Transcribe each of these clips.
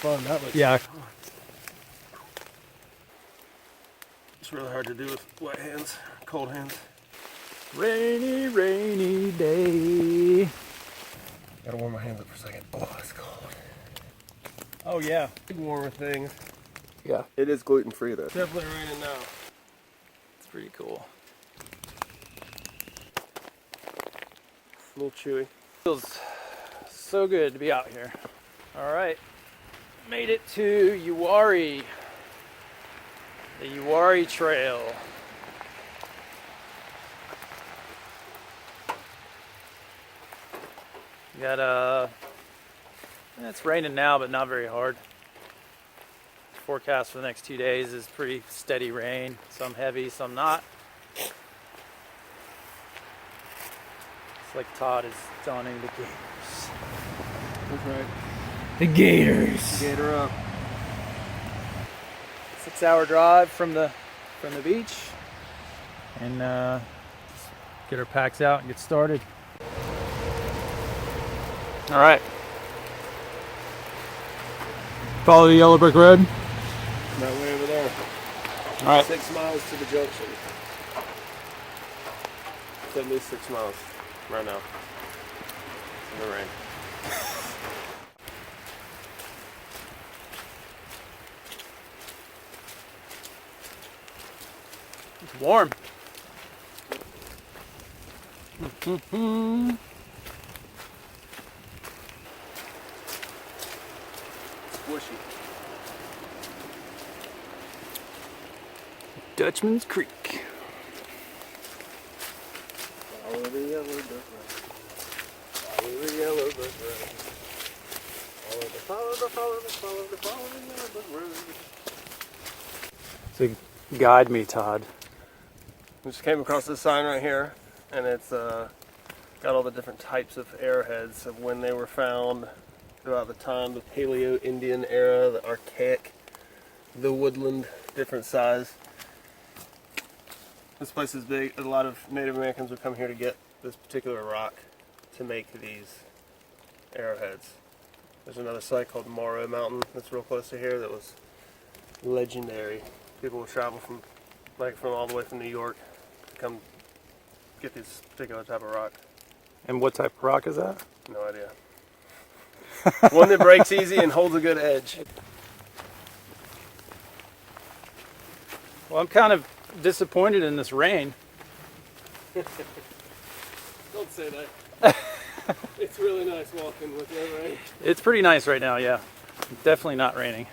fun. That was It's really hard to do with wet hands, cold hands. Rainy, rainy day. Gotta warm my hands up for a second. Oh, it's cold. Oh yeah. Big warmer things. Yeah. It is gluten free though. Definitely raining now. It's pretty cool. A little chewy. Feels so good to be out here. All right. Made it to Uwharrie. The Uwharrie Trail. Got it's raining now, but not very hard. Forecast for the next 2 days is pretty steady rain, some heavy, some not. It's like Todd is donning the gators. That's right. The gators. Gator up. 6-hour drive from the beach, and just get our packs out and get started. All right. Follow the yellow brick road. That way over there. All right. 6 miles to the junction. 76 miles right now. In the rain. It's warm. Squishy. Dutchman's Creek. Follow the yellow brick road. Follow the yellow brick road. Follow the yellow brick road. So guide me, Todd. We just came across this sign right here, and it's got all the different types of arrowheads of when they were found throughout the time, the Paleo-Indian era, the Archaic, the woodland, different size. This place is big. A lot of Native Americans would come here to get this particular rock to make these arrowheads. There's another site called Morrow Mountain that's real close to here that was legendary. People would travel from all the way from New York to come get this particular type of rock. And what type of rock is that? No idea. One that breaks easy and holds a good edge. Well, I'm kind of disappointed in this rain. Don't say that. It's really nice walking with no rain. It's pretty nice right now, yeah. Definitely not raining.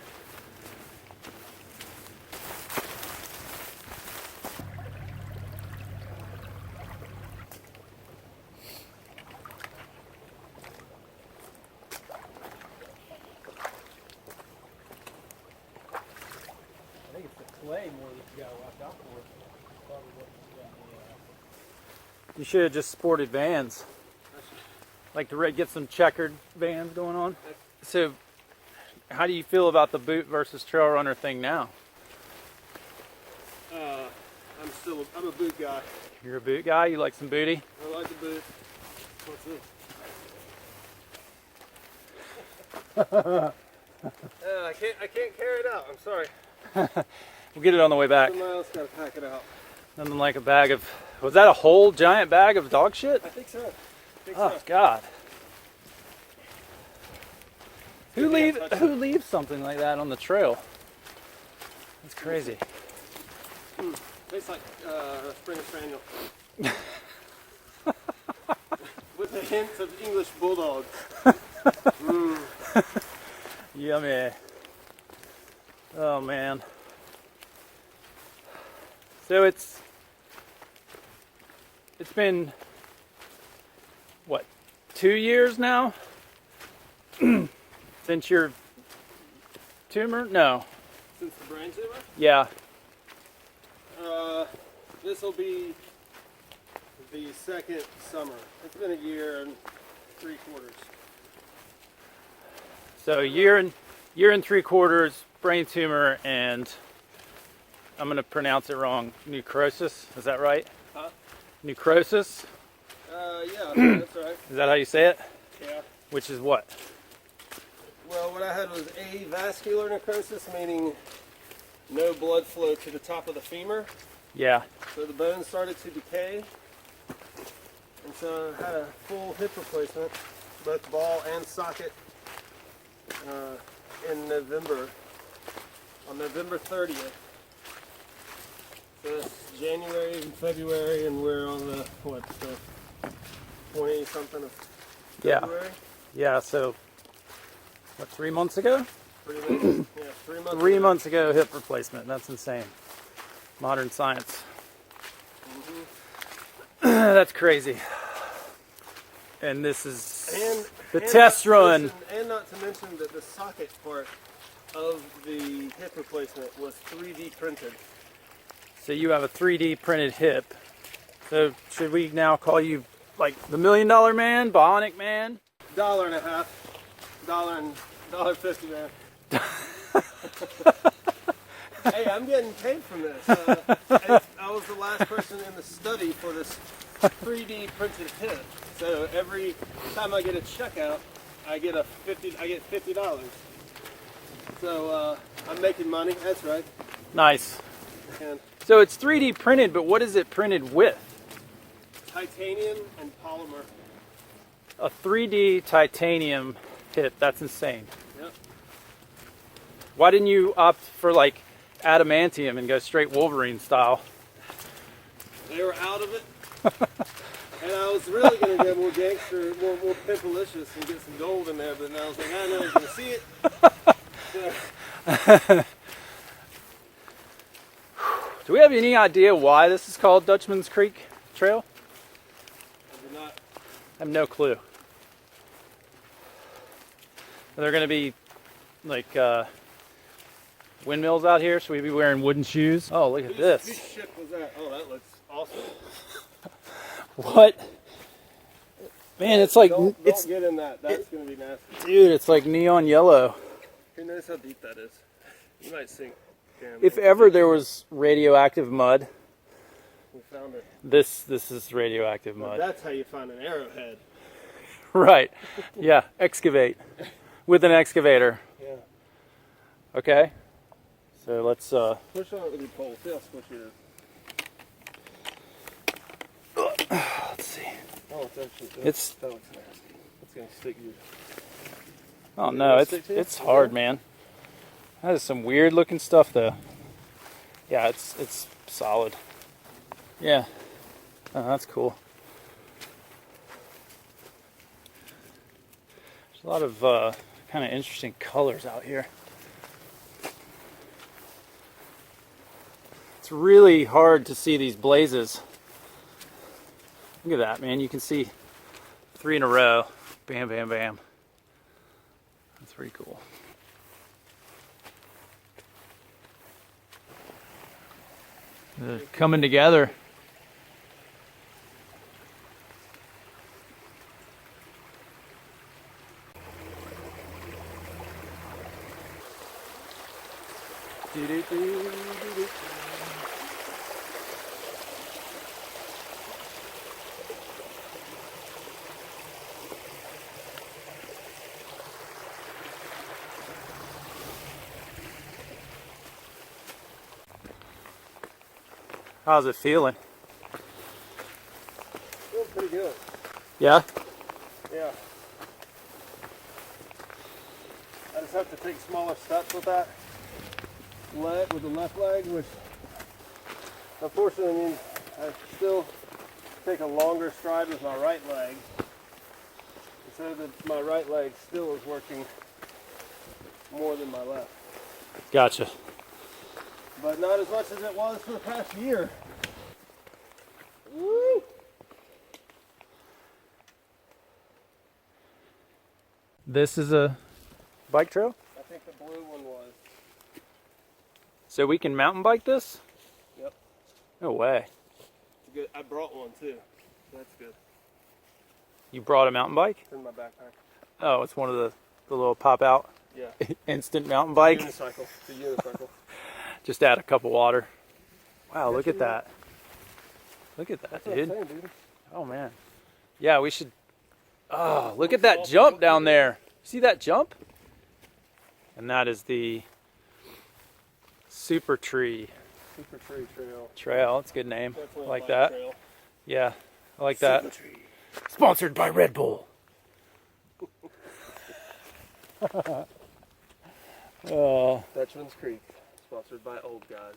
I think it's the clay more that you gotta watch out for. You should have just sported Vans. Like to get some checkered Vans going on. So, how do you feel about the boot versus trail runner thing now? I'm a boot guy. You're a boot guy? You like some booty? I like the boot. What's this? I can't carry it out. I'm sorry. We'll get it on the way back. Somebody else gotta pack it out. Nothing like a bag of... Was that a whole giant bag of dog shit? I think so. Oh, God. Who leaves something like that on the trail? That's crazy. Tastes like Springer Spaniel. With the hints of English Bulldog. Yummy. Oh, man. So it's been, what, 2 years now? Since your tumor? No. Since the brain tumor? Yeah. This will be the second summer. It's been 1 year and 3 quarters. So year and 3 quarters, brain tumor, and I'm going to pronounce it wrong. Necrosis, is that right? Huh? Necrosis? Yeah, that's right. Is that how you say it? Yeah. Which is what? Well, what I had was avascular necrosis, meaning no blood flow to the top of the femur. Yeah. So the bone started to decay. And so I had a full hip replacement, both ball and socket, in November, on November 30th. So it's January and February, and we're on the, what, the 20-something of February? Yeah, so, what, 3 months ago? Pretty much, yeah, 3 months 3 ago. months ago, hip replacement. That's insane. Modern science. That's crazy. And this is the test run. And not to mention that the socket part of the hip replacement was 3D printed. So you have a 3D printed hip. So should we now call you like the $1 Million Man, Bionic Man? $1.50, $1.50, man. Hey, I'm getting paid from this. I was the last person in the study for this 3D printed hip. So every time I get a checkout, I get $50. So I'm making money. That's right. Nice. And So it's 3D printed, but what is it printed with? titanium and polymer. A 3D titanium hip. That's insane. Yep. Why didn't you opt for like adamantium and go straight Wolverine style? They were out of it. And I was really going to get more gangster, more pimpalicious and get some gold in there, but then I was like, I know you're going to see it. So, Do we have any idea why this is called Dutchman's Creek Trail? I did not. I have no clue. Are there going to be like windmills out here? Should we be wearing wooden shoes? Oh, look at this. Whose ship was that? Oh, that looks awesome. What? Man, it's like Don't it's get in that. That's going to be nasty. dude, it's like neon yellow. Who knows how deep that is? You might sink. Damn. If ever there was radioactive mud, We found it. this is radioactive mud. That's how you find an arrowhead. Right. Yeah, excavate with an excavator. Yeah. Okay. So let's Push on it with your pole. See how squishy it is. let's see. Oh, it's actually good. That looks nasty. It's going to stick you. Oh no, it's hard, man. That is some weird looking stuff though. Yeah, it's solid. Yeah. Oh, that's cool. There's a lot of kind of interesting colors out here. It's really hard to see these blazes. Look at that, man. You can see 3 in a row. Bam, bam, bam. That's pretty cool. They're coming together. How's it feeling? Feels pretty good. Yeah? Yeah. I just have to take smaller steps with that leg, with the left leg, which unfortunately means I still take a longer stride with my right leg. So that my right leg still is working more than my left. Gotcha. But not as much as it was for the past year. Woo! This is a bike trail? I think the blue one was. So we can mountain bike this? Yep. No way. It's good. I brought one too. So that's good. You brought a mountain bike? It's in my backpack. Oh, it's one of the little pop out Yeah. instant mountain bike. Unicycle. It's a unicycle. Just add a cup of water. Wow, look at that. Look at that, That's what I'm dude. saying, dude. Oh man. Yeah, we should. Oh, look at that jump down there. See that jump? And that is the Super Tree Super Tree Trail. Trail. That's a good name. Definitely I like a that. bike trail. Yeah, I like that. Super Tree. Sponsored by Red Bull. Oh. Dutchman's Creek, sponsored by Old Guys.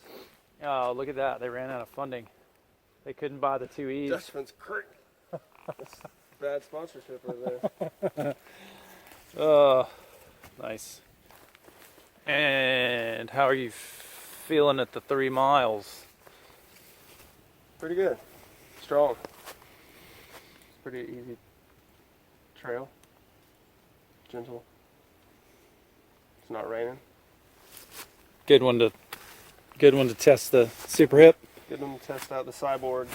Oh, look at that. They ran out of funding. They couldn't buy the 2 E's. Dutchman's Creek. That's bad sponsorship right there. Oh, nice. And how are you feeling at the 3 miles? Pretty good. Strong. Pretty easy trail. Gentle. It's not raining. Good one to test the super hip. Good one to test out the cyborg.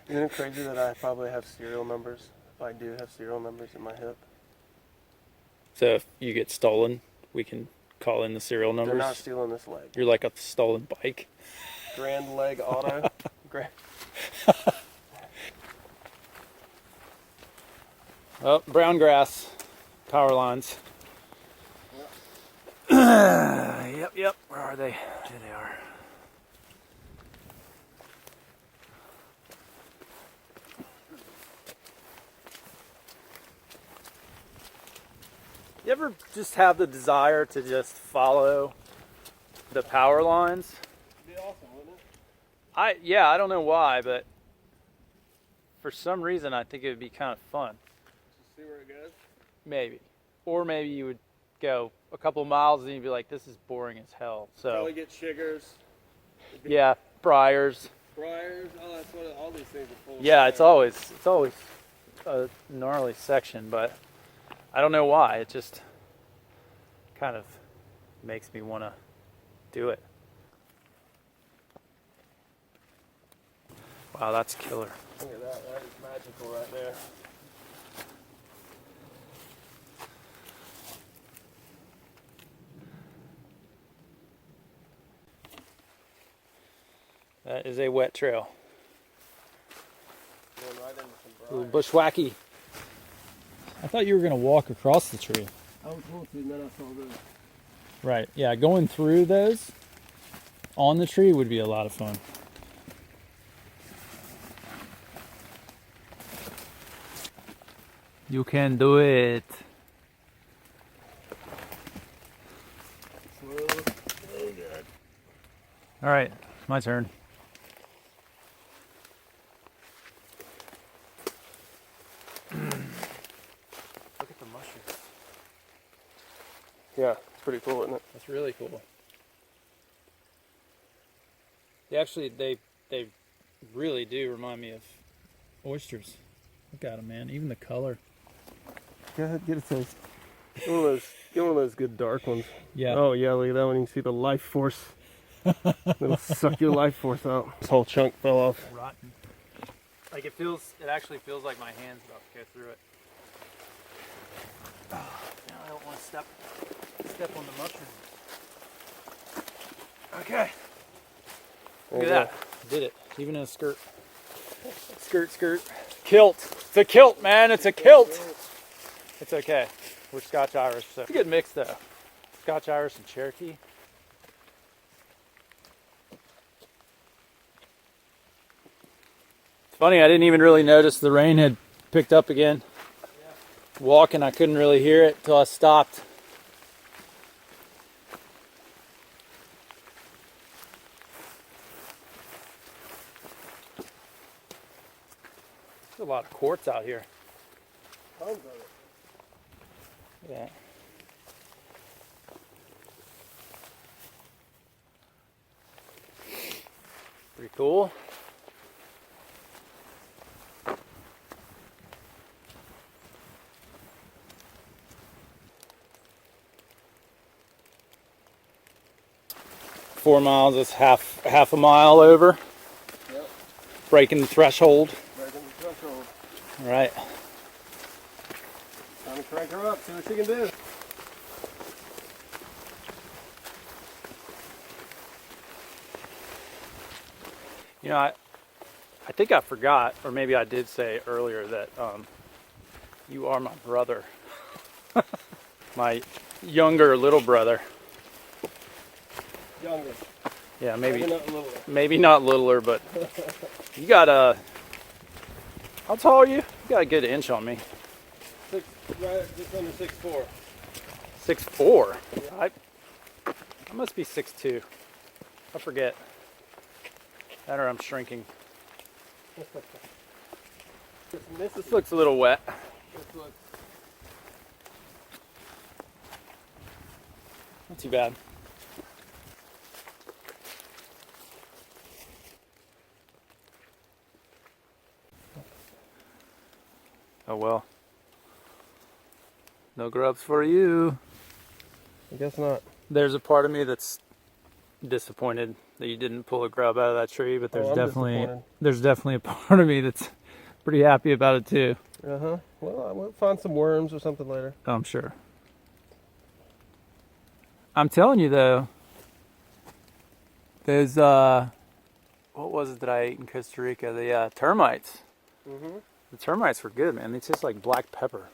Isn't it crazy that I probably have serial numbers? If I do have serial numbers in my hip. So if you get stolen, we can call in the serial numbers. They're not stealing this leg. You're like a stolen bike. Grand Leg Auto. Grand. Oh, brown grass. Power lines. Yep. Where are they? There they are. You ever just have the desire to just follow the power lines? It'd be awesome, wouldn't it? I don't know why, but for some reason I think it would be kind of fun. Just see where it goes. Maybe. Or maybe you would go a couple of miles and you'd be like, this is boring as hell. So Probably get chiggers. yeah, briars. Briars. Oh, that's what all these things are full of. Yeah, it's briars. always a gnarly section, but I don't know why. It just kind of makes me want to do it. Wow, that's killer. Look at that. That is magical right there. That is a wet trail. Going right into some A little briars. bushwhacky. I thought you were going to walk across the tree. I was going to, and then I saw this. Right, yeah, going through those on the tree would be a lot of fun. You can do it. Slow. Oh, good. All right, my turn. Look at the mushrooms. Yeah, it's pretty cool, isn't it? That's really cool. They really do remind me of oysters. Look at them, man. Even the color. Go ahead, get a taste. Get one of those good dark ones. Yeah. Oh yeah, look at that one. You can see the life force. It'll suck your life force out. This whole chunk fell off. Rotten. Like it actually feels like my hand's about to go through it. Oh, now I don't want to step on the mushroom. Okay. Look at that. Did it. Even in a skirt. Skirt. Kilt. It's a kilt, man. It's a kilt. It's okay. We're Scotch Irish, so it's a good mix though. Scotch Irish and Cherokee. It's funny, I didn't even really notice the rain had picked up again. Walking, I couldn't really hear it till I stopped. There's a lot of quartz out here. Tons of it. Yeah. Pretty cool. Four miles is half a mile over. Yep. Breaking the threshold. Breaking the threshold. All right. Time to crank her up, see what she can do. You know, I think I forgot, or maybe I did say earlier that you are my brother. My younger little brother. Younger. Yeah, maybe not littler. maybe not littler, but you got a. How tall are you? You got a good inch on me. Right, just under 6'4". 6'4". I must be 6'2". I forget. That or I'm shrinking. This looks a little wet. Not too bad. Oh well. No grubs for you. I guess not. There's a part of me that's disappointed that you didn't pull a grub out of that tree, but there's I'm definitely a part of me that's pretty happy about it too. Uh-huh. Well, we'll find some worms or something later. I'm sure. I'm telling you though, there's what was it that I ate in Costa Rica? The termites. Mm-hmm. The termites were good, man. They taste like black pepper.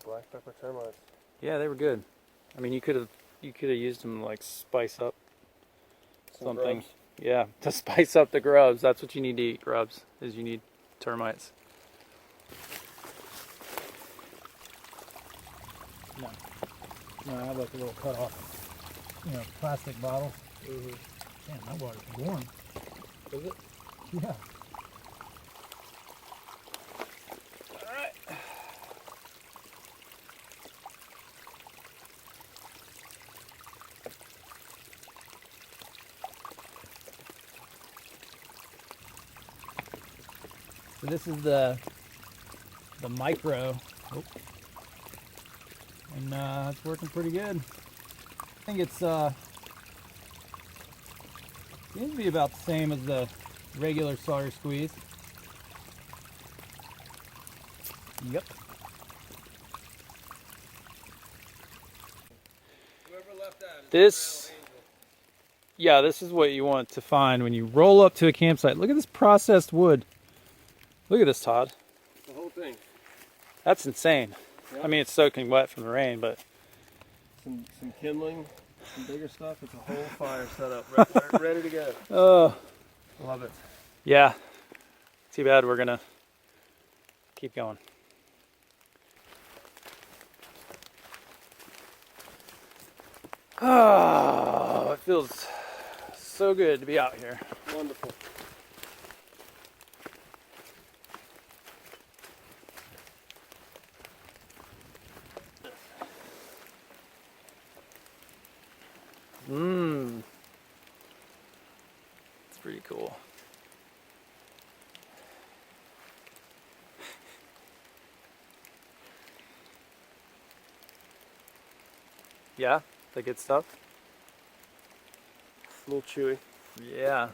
Black pepper termites. Yeah, they were good. I mean, you could have used them to like spice up something. Grubs. Yeah, to spice up the grubs. That's what you need to eat grubs. Is you need termites. No, I have like a little cut off, plastic bottle. Mm-hmm. Damn, that water's warm. Is it? Yeah. So this is the micro, and it's working pretty good. I think it's seems to be about the same as the regular sawyer squeeze. Yep. Whoever left that This, yeah, this is what you want to find when you roll up to a campsite. Look at this processed wood. Look at this, Todd. the whole thing. That's insane. Yep. I mean, it's soaking wet from the rain, but Some kindling, some bigger stuff. It's a whole fire set up, ready to go. oh, Love it. yeah. Too bad we're gonna keep going. Oh, it feels so good to be out here. Wonderful. It's pretty cool. Yeah, the good stuff. A little chewy. Yeah,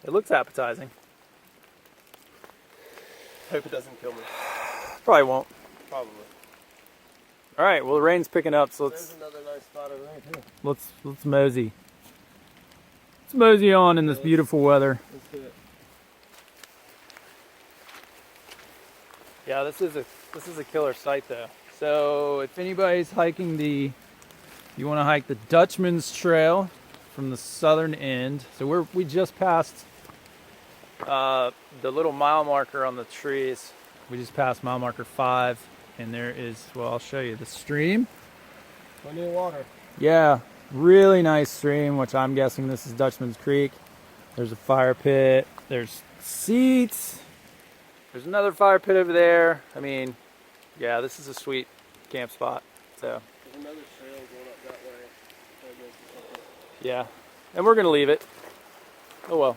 it looks appetizing. Hope it doesn't kill me. Probably won't. Probably. All right, well the rain's picking up, so There's another nice spot over there too. let's mosey. Let's mosey on in this beautiful weather. Let's do it. Yeah, this is a killer site though. So if anybody's hiking you want to hike the Dutchman's Trail from the southern end. So we just passed the little mile marker on the trees. We just passed mile marker 5, and there is, well, I'll show you the stream. Plenty of water. Yeah, really nice stream, which I'm guessing this is Dutchman's Creek. There's a fire pit. There's seats. There's another fire pit over there. I mean, yeah, this is a sweet camp spot. So, There's another trail going up that way. yeah. And we're going to leave it. Oh, well.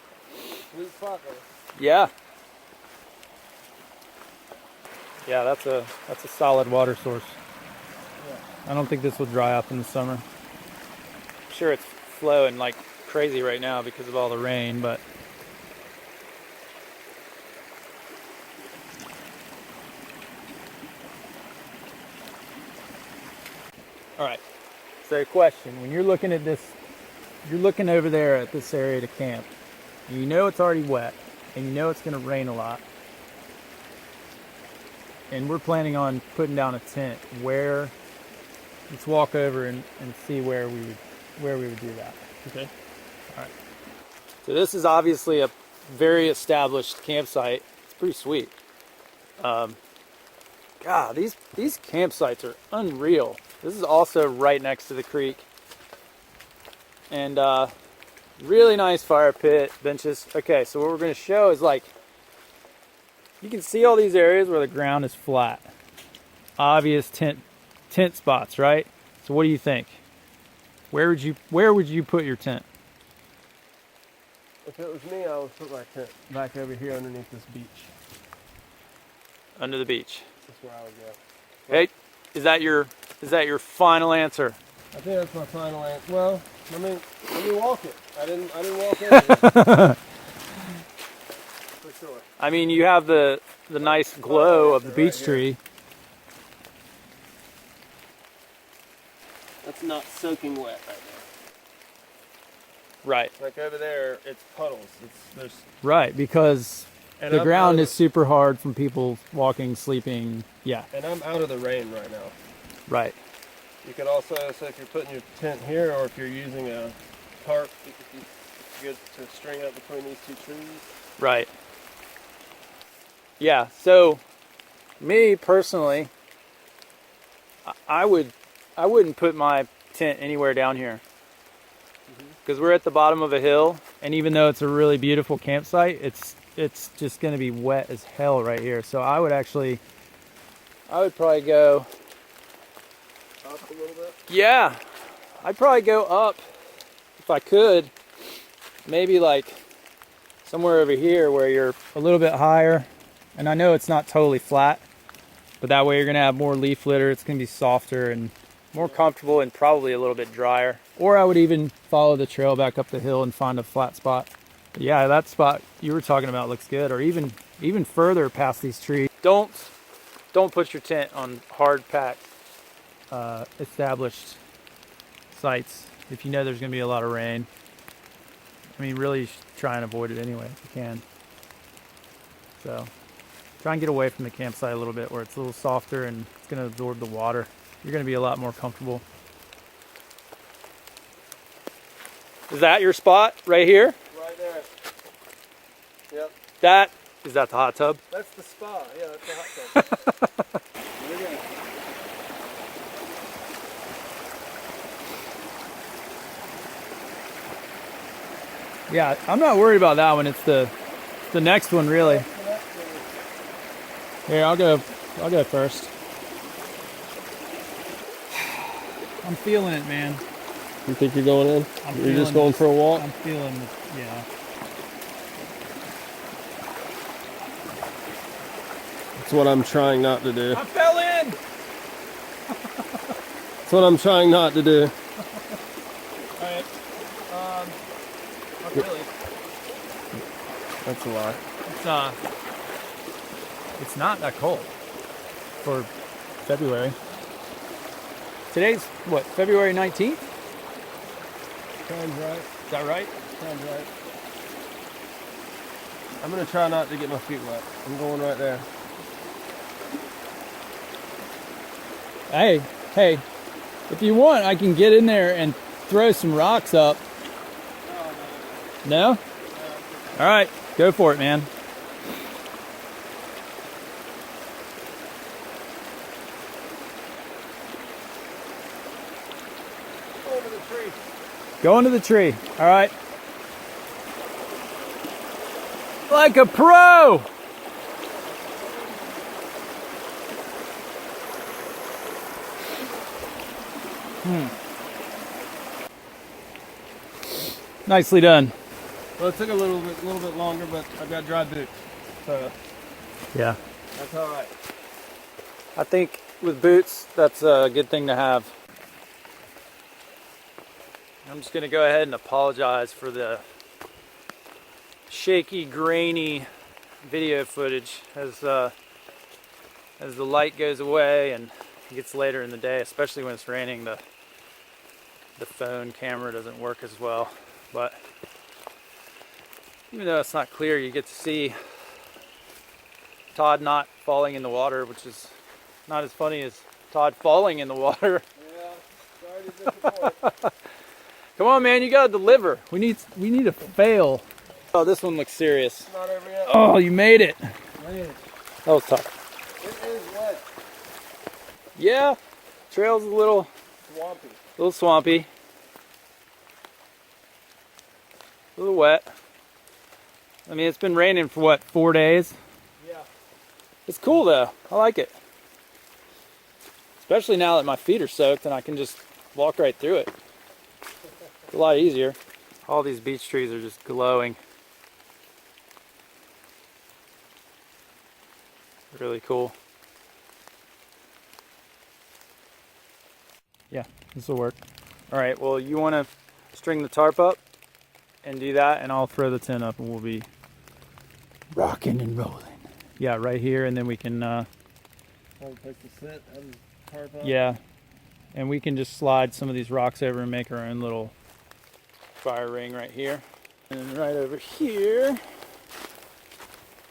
Sweet spot though. Yeah. Yeah, that's a solid water source. Yeah. I don't think this will dry up in the summer. I'm sure it's flowing like crazy right now because of all the rain, but all right. So question, when you're looking at this, you're looking over there at this area to camp, and you know it's already wet, and you know it's going to rain a lot, and we're planning on putting down a tent. Where let's walk over and see where we would do that. Okay. All right. So this is obviously a very established campsite. It's pretty sweet. God, these campsites are unreal. This is also right next to the creek. And really nice fire pit, benches. Okay, so what we're going to show is like, you can see all these areas where the ground is flat. Obvious tent spots, right? So what do you think? Where would you put your tent? If it was me, I would put my tent back over here underneath this beach. Under the beach. That's where I would go. Hey, is that your final answer? I think that's my final answer. Well, let me walk it. I didn't walk it. For sure. I mean, you have the nice glow of the beech tree. That's not soaking wet right now. Right. Like over there, it's puddles. Right, because and the I'm ground is super hard from people walking, sleeping. Yeah. And I'm out of the rain right now. Right. You could also, so if you're putting your tent here, or if you're using a tarp, it's good to string up between these two trees. Right. Yeah. So, me personally, I wouldn't put my tent anywhere down here because we're at the bottom of a hill, and even though it's a really beautiful campsite, it's just going to be wet as hell right here. So I would probably go up a little bit. Yeah, I'd probably go up if I could. Maybe like somewhere over here where you're a little bit higher, and I know it's not totally flat, but that way you're going to have more leaf litter. It's going to be softer and more comfortable and probably a little bit drier. Or I would even follow the trail back up the hill and find a flat spot. But yeah, that spot you were talking about looks good. Or even further past these trees. Don't put your tent on hard packed established sites if you know there's going to be a lot of rain. I mean, really try and avoid it anyway if you can. So try and get away from the campsite a little bit where it's a little softer and it's going to absorb the water. You're going to be a lot more comfortable. Is that your spot right here? Right there. Yep. Is that the hot tub? That's the spa. Yeah, that's the hot tub. Here we go. Yeah, I'm not worried about that one. It's the next one, really. Here, I'll go first. I'm feeling it, man. You think you're going in? You're just going for a walk? I'm feeling it, yeah. That's what I'm trying not to do. I fell in! That's what I'm trying not to do. Alright. Not really. That's a lie. It's not that cold for February. Today's, what, February 19th? Sounds right. Is that right? Sounds right. I'm going to try not to get my feet wet. I'm going right there. Hey, if you want, I can get in there and throw some rocks up. No? All right, go for it, man. Go into the tree. All right. Like a pro. Nicely done. Well, it took a little bit longer, but I've got dry boots, so yeah, that's all right. I think with boots, that's a good thing to have. I'm just gonna go ahead and apologize for the shaky, grainy video footage as the light goes away and it gets later in the day, especially when it's raining. The phone camera doesn't work as well, but even though it's not clear, you get to see Todd not falling in the water, which is not as funny as Todd falling in the water. Yeah. Come on, man, you gotta deliver. We need a fail. Oh, this one looks serious. Not over yet. Oh, you made it. Man, That was tough. it is wet. Yeah, trail's a little swampy. A little wet. I mean, it's been raining for what, 4 days? Yeah. It's cool though. I like it. Especially now that my feet are soaked and I can just walk right through it. It's a lot easier. All these beech trees are just glowing. Really cool. Yeah, this will work. All right, well, you want to string the tarp up and do that, and I'll throw the tent up and we'll be rocking and rolling. Yeah, right here, and then we can Have a place to sit, have the tarp up. yeah, and we can just slide some of these rocks over and make our own little fire ring right here. And right over here,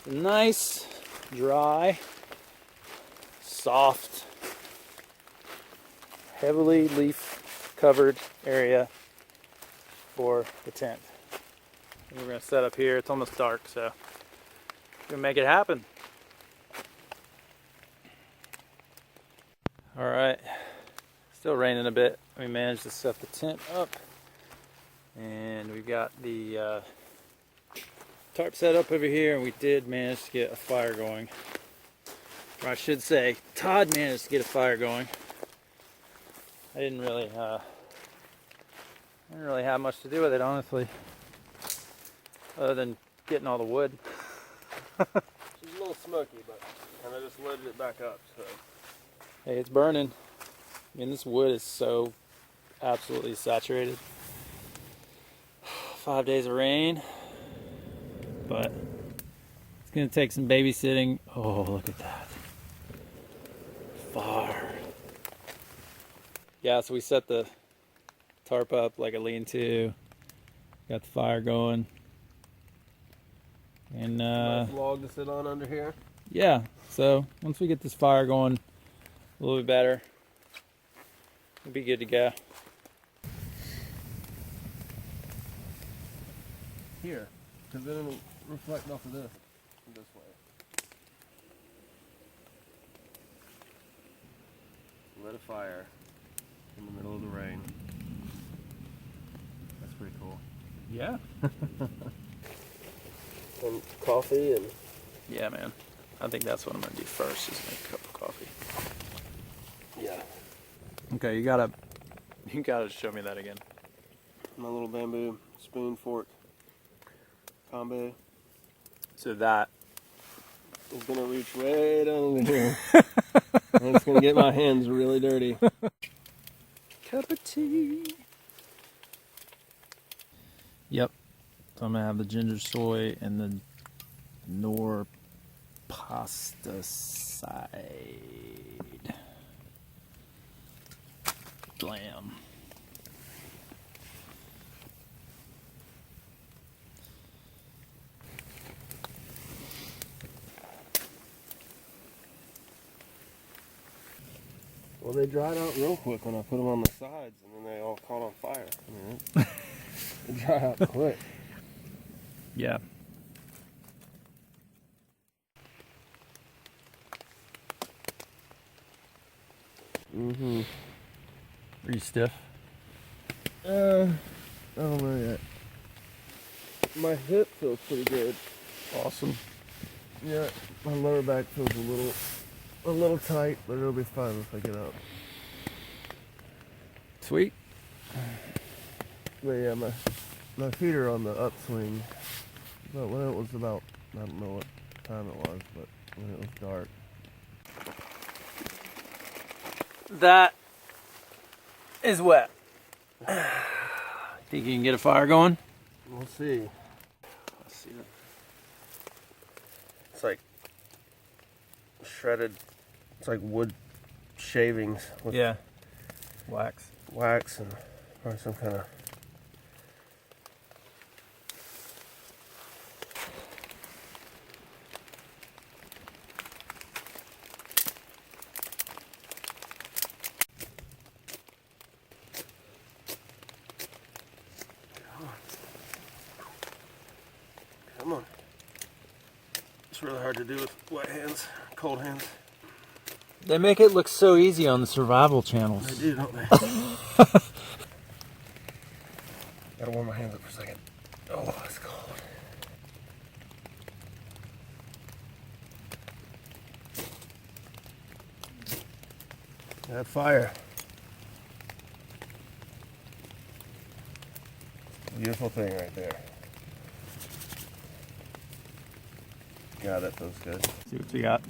a nice, dry, soft, heavily leaf covered area for the tent. And we're gonna set up here. It's almost dark, so we're gonna make it happen. All right, still raining a bit. We managed to set the tent up, and we've got the tarp set up over here, and we did manage to get a fire going. Or I should say, Todd managed to get a fire going. I didn't really have much to do with it, honestly, other than getting all the wood. She's a little smoky, but I just loaded it back up. So. Hey, it's burning. I mean, this wood is so absolutely saturated. 5 days of rain, but it's gonna take some babysitting. Oh, look at that. Fire. Yeah, so we set the tarp up like a lean-to. Got the fire going. And Nice log to sit on under here. yeah, so once we get this fire going a little bit better, we'll be good to go. Here, because then it'll reflect off of this way. Lit a fire in the middle of the rain. That's pretty cool. Yeah. And coffee and Yeah, man. I think that's what I'm gonna do first, is make a cup of coffee. yeah, Okay, you gotta show me that again. my little bamboo spoon fork combo So that is gonna reach way down into here. And it's gonna get my hands really dirty. cup of tea. Yep. So I'm gonna have the ginger soy and the nor pasta side. Glam. Well, they dried out real quick when I put them on the sides, and then they all caught on fire. I mean, they dry out quick. Yeah. Mm-hmm. Are you stiff? I don't know yet. My hip feels pretty good. Awesome. Yeah, my lower back feels a little tight, but it'll be fine if I get up. Sweet. But yeah, my feet are on the upswing. But when it was about, I don't know what time it was, but when it was dark. That is wet. Think you can get a fire going? We'll see. Let's see that. It's like shredded, it's like wood shavings with Yeah. Wax. wax and or some kind of. It's really hard to do with wet hands, cold hands. They make it look so easy on the survival channels. They do, don't they? Gotta warm my hands up for a second. Oh, it's cold. That fire. Beautiful thing right there. God, that feels good. See what you got.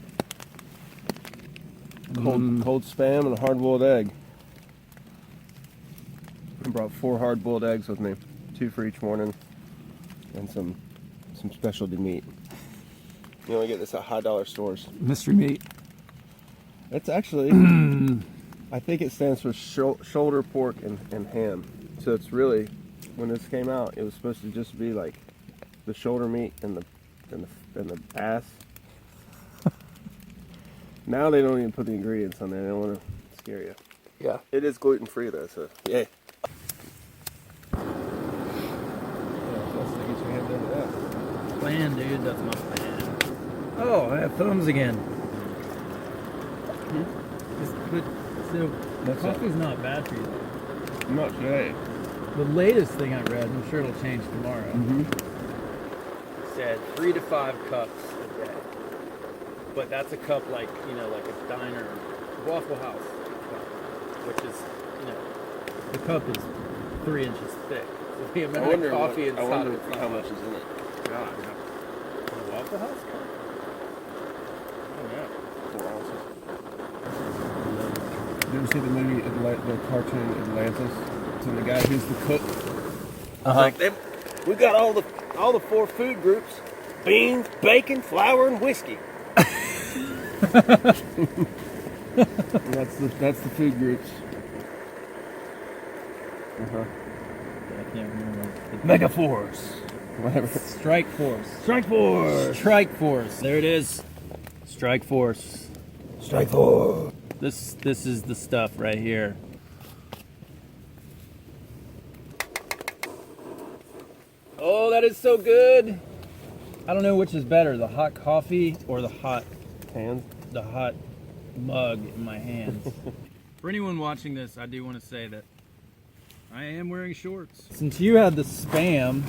Cold Spam and a hard-boiled egg. I brought 4 hard-boiled eggs with me, 2 for each morning, and some specialty meat. You only get this at high-dollar stores. Mystery meat. It's actually, I think it stands for shoulder pork and ham. So it's really, when this came out, it was supposed to just be like the shoulder meat and the ass. Now they don't even put the ingredients on there. They don't want to scare you. Yeah. It is gluten free though, so yay. Plan, dude. That's my plan. Oh, I have thumbs again. So coffee's not bad for you. Not today. The latest thing I read, I'm sure it'll change tomorrow, said 3 to 5 cups a day. But that's a cup like, you know, like a diner, Waffle House cup, which is, you know, the cup is 3 inches thick. So the amount of coffee inside of it. How much is in it? God, a Waffle House cup? Oh yeah. 4 ounces. You ever see the movie, the cartoon Atlantis? So the guy who's the cook. Like we got all the 4 food groups: beans, bacon, flour, and whiskey. That's the food groups. I can't remember. Mega Force. Whatever. Strike Force. Strike Force. Strike Force. There it is. Strike Force. Strike Force. This is the stuff right here. Oh, that is so good. I don't know which is better, the hot coffee or the hot mug in my hands. For anyone watching this, I do want to say that I am wearing shorts. Since you had the Spam,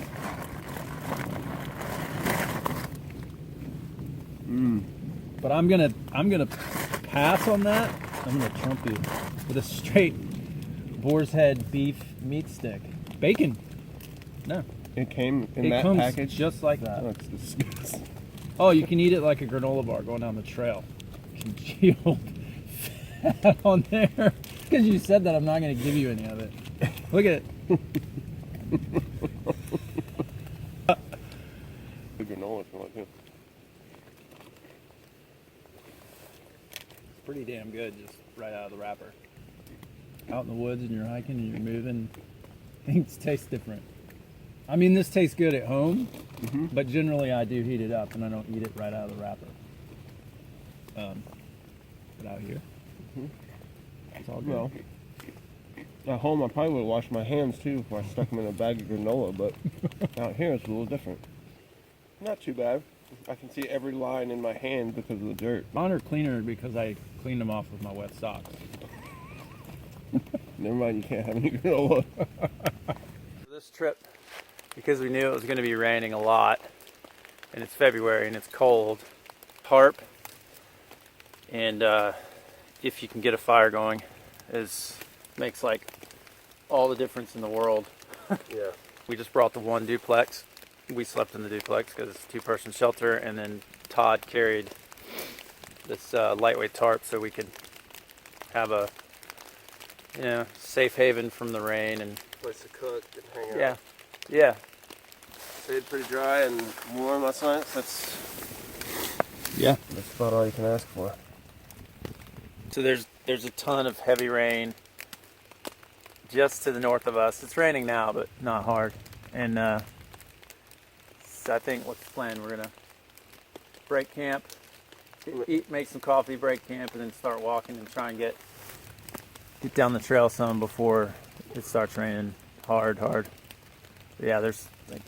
but I'm gonna pass on that. I'm gonna trump you with a straight boar's head beef meat stick. Bacon. No. It came in It that comes package? just like that. Oh, it's disgusting. Oh, you can eat it like a granola bar going down the trail. Congealed fat on there. Because you said that, I'm not going to give you any of it. Look at it. The granola if you want to. It's pretty damn good, just right out of the wrapper. Out in the woods and you're hiking and you're moving, things taste different. I mean, this tastes good at home, but generally I do heat it up and I don't eat it right out of the wrapper. But out here, it's all good. Well, at home I probably would have washed my hands too before I stuck them in a bag of granola, but out here it's a little different. Not too bad. I can see every line in my hand because of the dirt. Mine are cleaner because I cleaned them off with my wet socks. Never mind, you can't have any granola. This trip, because we knew it was going to be raining a lot, and it's February and it's cold, tarp, and if you can get a fire going, makes like all the difference in the world. Yeah. We just brought the one duplex. We slept in the duplex because it's a 2-person shelter, and then Todd carried this lightweight tarp so we could have a safe haven from the rain and Place to cook and hang out. yeah. Yeah. Stayed pretty dry and warm last night. That's about all you can ask for. So there's a ton of heavy rain just to the north of us. It's raining now, but not hard. And so I think what's the plan? We're gonna break camp, eat, make some coffee, break camp, and then start walking and try and get down the trail some before it starts raining hard. Yeah, there's like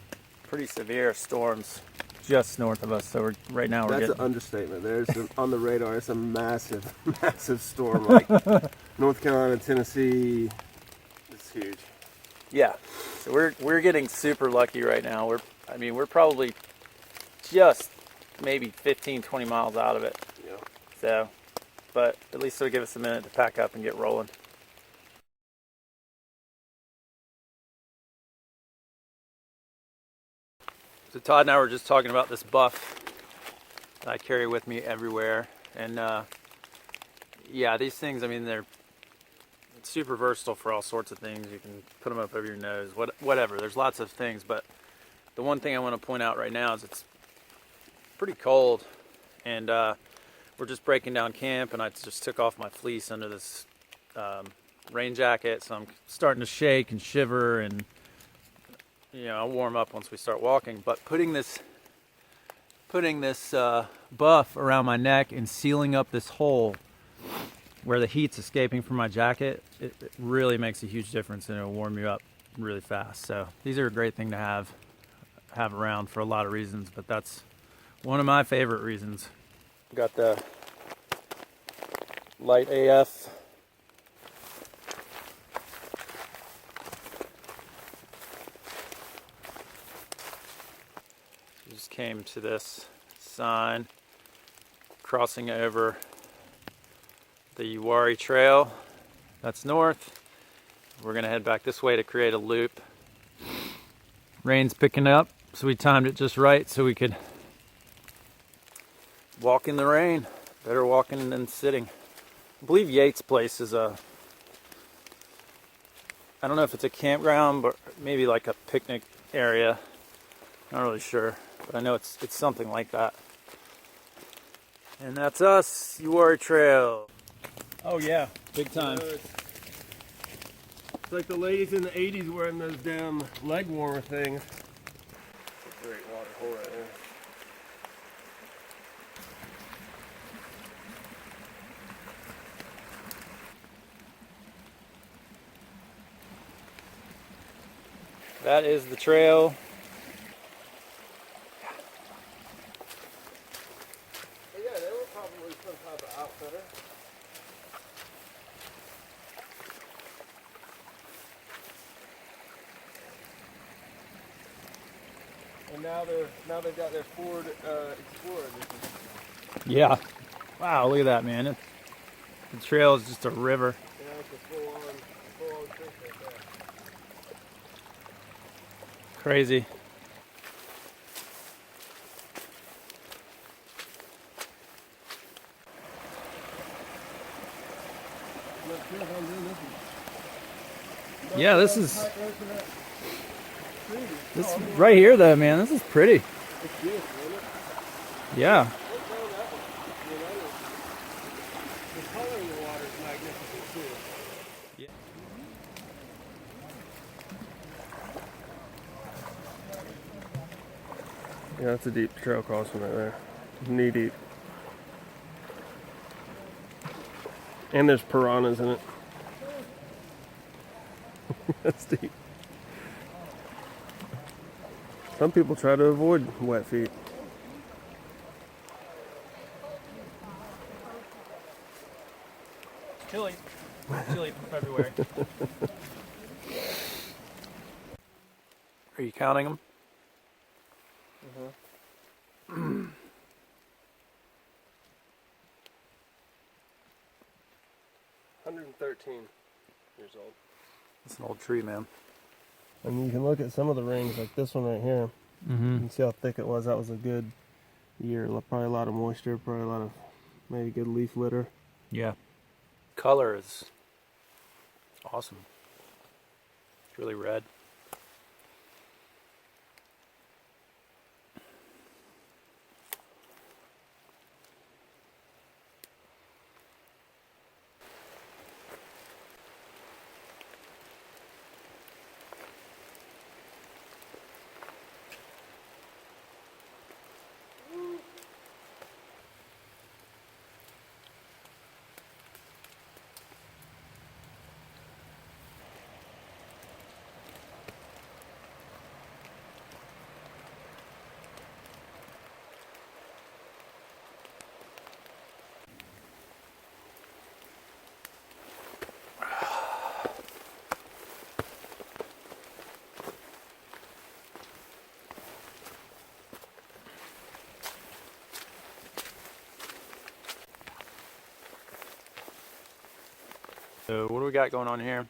pretty severe storms just north of us, so right now we're That's getting... an understatement. There's on the radar. It's a massive, massive storm. Like North Carolina, Tennessee. It's huge. Yeah, so we're getting super lucky right now. We're probably just maybe 15, 20 miles out of it. Yeah. So, but at least it'll give us a minute to pack up and get rolling. So Todd and I were just talking about this buff that I carry with me everywhere, and yeah, these things, I mean, they're super versatile for all sorts of things. You can put them up over your nose, whatever. There's lots of things, but the one thing I want to point out right now is it's pretty cold, and we're just breaking down camp, and I just took off my fleece under this rain jacket, so I'm starting to shake and shiver, and I'll warm up once we start walking. But putting this buff around my neck and sealing up this hole where the heat's escaping from my jacket, it really makes a huge difference, and it'll warm you up really fast. So these are a great thing to have around for a lot of reasons, but that's one of my favorite reasons. Got the Light AF. Just came to this sign crossing over the Uwharrie Trail. That's north. We're gonna head back this way to create a loop. Rain's picking up, so we timed it just right so we could walk in the rain. Better walking than sitting. I believe Yates' place is I don't know if it's a campground, but maybe like a picnic area. Not really sure, but I know it's something like that. And that's us, Uwharrie Trail. Oh yeah, big time. It's like the ladies in the 80s wearing those damn leg warmer things. That's a great water hole right there. That is the trail. But yeah, they were probably some type of outfitter. And now they've got their Ford Explorer edition. Yeah. Wow, look at that, man. The trail is just a river. Yeah, it's a full-on creek right there. Crazy. Yeah, this is right here though, man. This is pretty. It's beautiful, isn't it? Yeah. Look down that one. The color of the water is magnificent too. Yeah. Yeah, that's a deep trail crossing right there. Knee deep. And there's piranhas in it. That's deep. Some people try to avoid wet feet. Chilly from February. Are you counting them? 113 years old. It's an old tree, man. And you can look at some of the rings, like this one right here. You can see how thick it was. That was a good year. Probably a lot of moisture, probably a lot of maybe good leaf litter. Yeah. Color is awesome. It's really red. So what do we got going on here?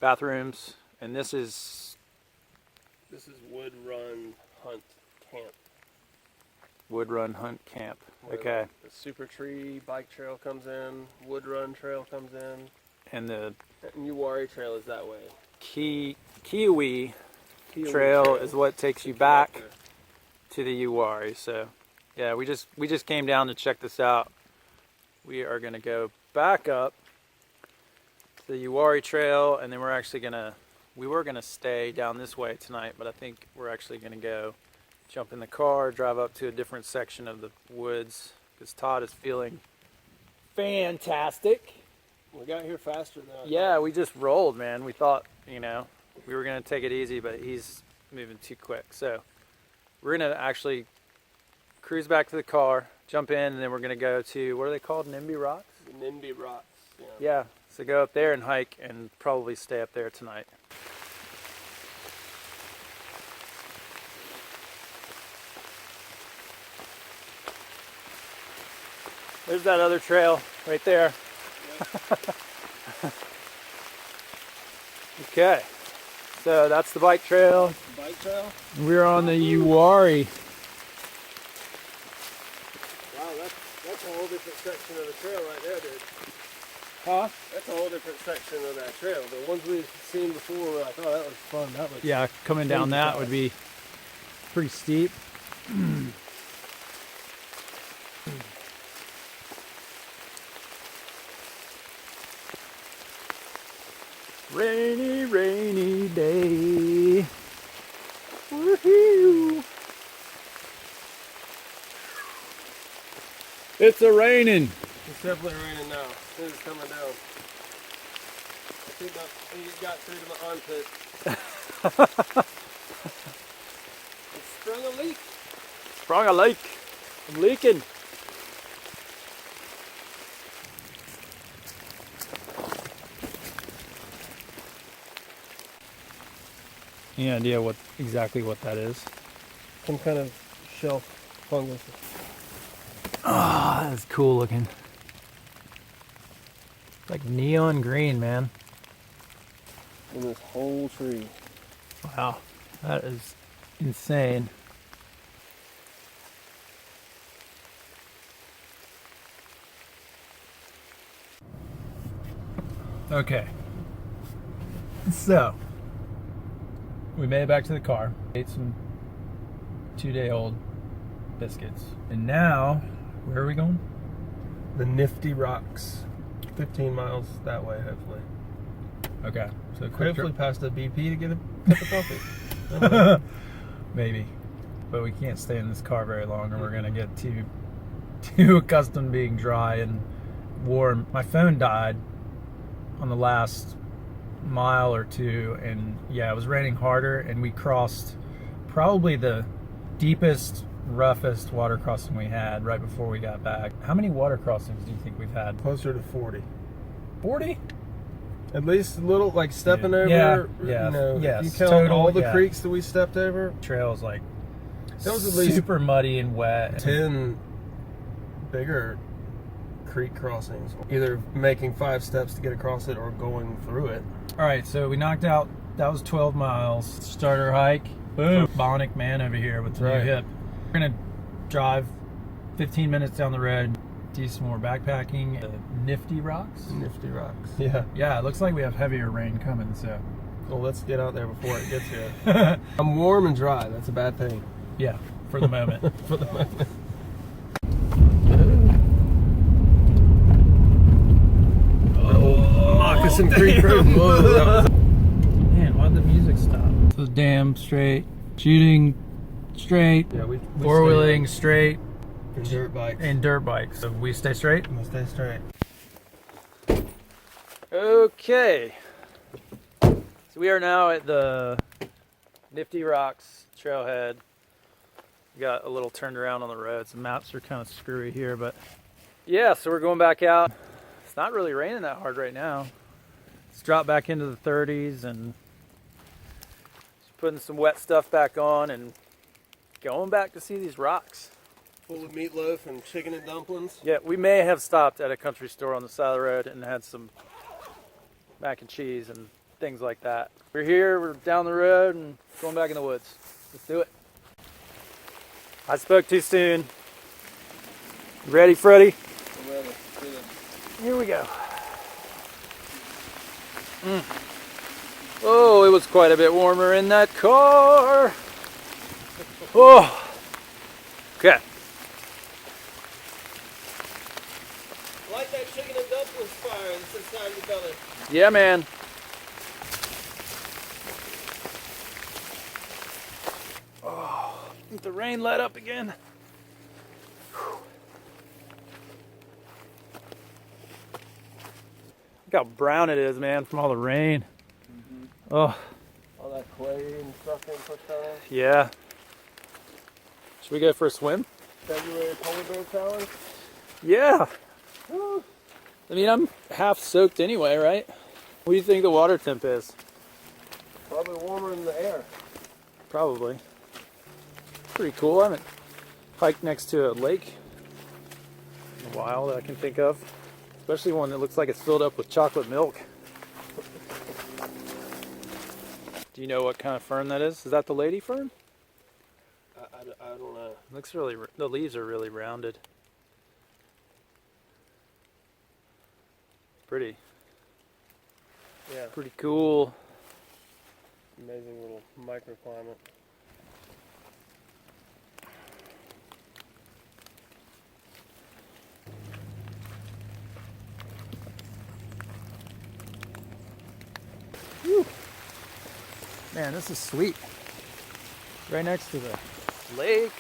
Bathrooms, and this is Wood Run Hunt Camp. Wood Run Hunt Camp. Where Okay. The Super Tree bike trail comes in, Wood Run trail comes in, And the and Uwharrie trail is that way. Kiwi trail is what takes you back to the Uwharrie. So yeah, we just came down to check this out. We are gonna go back up to the Uwharrie trail, and then we were gonna stay down this way tonight, but I think we're actually gonna go jump in the car, drive up to a different section of the woods, because Todd is feeling fantastic. We got here faster than I thought. Yeah, we just rolled, man. We thought, we were going to take it easy, but he's moving too quick. So we're going to actually cruise back to the car, jump in, and then we're going to go to, what are they called? Nifty Rocks? The Nifty Rocks. Yeah, so go up there and hike and probably stay up there tonight. There's that other trail right there. Okay, so that's the bike trail. Bike trail? We're on the Uwharrie. Wow, that's a whole different section of the trail right there, dude. Huh? That's a whole different section of that trail. The ones we've seen before, we're like, oh, that was fun. That was Yeah, coming down that would be pretty steep. Rainy, rainy day. Woohoo! It's a raining. It's definitely raining now. It's coming down. It got through to my armpit. It sprung a leak. Sprung a leak. I'm leaking. Any idea exactly what that is? Some kind of shelf fungus. Ah, oh, that's cool looking. Like neon green, man. In this whole tree. Wow, that is insane. Okay, so we made it back to the car, ate some 2-day-old biscuits, and now where are we going? The Nifty Rocks. 15 miles that way, hopefully. Okay, so quick Hopefully past the BP to get a cup of coffee. trip. Maybe, but we can't stay in this car very long, or we're gonna get too accustomed to being dry and warm. My phone died on the last mile or two, and yeah, it was raining harder, and we crossed probably the deepest, roughest water crossing we had right before we got back. How many water crossings do you think we've had? Closer to 40. 40? At least a little, like stepping over. Yeah. Yes, you count total, all the creeks that we stepped over. Trails like That was at least super muddy and wet. 10 bigger creek crossings. Either making 5 steps to get across it or going through it. All right, so we knocked out, that was 12 miles. Starter hike. Boom. Bionic man over here with the new hip. We're gonna drive 15 minutes down the road, do some more backpacking. The Nifty Rocks? Nifty Rocks. Yeah. Yeah, it looks like we have heavier rain coming, so. Well, let's get out there before it gets here. I'm warm and dry. That's a bad thing. Yeah, for the moment. For the moment. Moccasin Creek Road. Man, why'd the music stop? So damn straight, shooting straight, Yeah, we four-wheeling straight, and dirt bikes. and dirt bikes. So we stay straight? We'll stay straight. Okay. So we are now at the Nifty Rocks Trailhead. We got a little turned around on the roads. The maps are kind of screwy here, but yeah, so we're going back out. It's not really raining that hard right now. It's dropped back into the 30s, and just putting some wet stuff back on and going back to see these rocks. Full of meatloaf and chicken and dumplings. Yeah, we may have stopped at a country store on the side of the road and had some mac and cheese and things like that. We're here, we're down the road and going back in the woods. Let's do it. I spoke too soon. Ready, Freddie? I'm ready. Do it. Here we go. Oh, it was quite a bit warmer in that car. Oh. Okay. Light that chicken and dumplings fire and it's time to belly. Yeah, man. Oh, the rain let up again. Whew. Look how brown it is, man, from all the rain. Oh. All that clay and stuff being pushed on. Yeah. Should we go for a swim? February polar bear challenge. Yeah. Woo. I mean, I'm half soaked anyway, right? What do you think the water temp is? Probably warmer in the air. Probably. Pretty cool. I haven't hiked next to a lake in a while that I can think of. Especially one that looks like it's filled up with chocolate milk. Do you know what kind of fern that is? Is that the lady fern? I don't know. Looks really, the leaves are really rounded. Pretty. Yeah. Pretty cool. Amazing little microclimate. Whew. Man, this is sweet. Right next to the lake.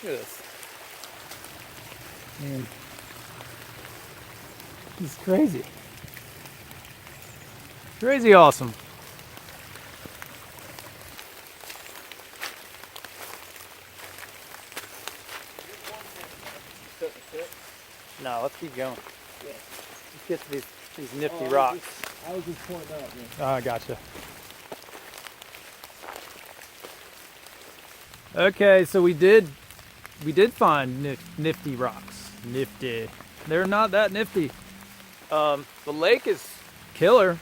Look at this. Man, this is crazy. Crazy awesome. No, let's keep going. Yeah. Let's get to these nifty rocks. I was just pointing out, man. Oh, gotcha. Okay, so we did find nifty rocks. Nifty. They're not that nifty. The lake is killer,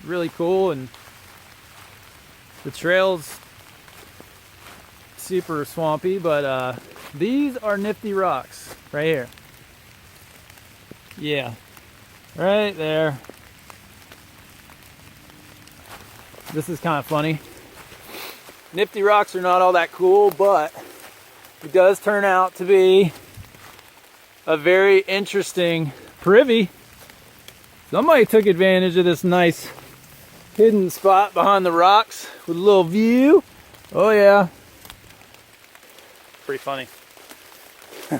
really cool, and the trail's super swampy, but these are nifty rocks right here. Yeah, right there. This is kind of funny. Nifty rocks are not all that cool, but it does turn out to be a very interesting privy. Somebody took advantage of this nice hidden spot behind the rocks with a little view. Oh yeah. Pretty funny. 20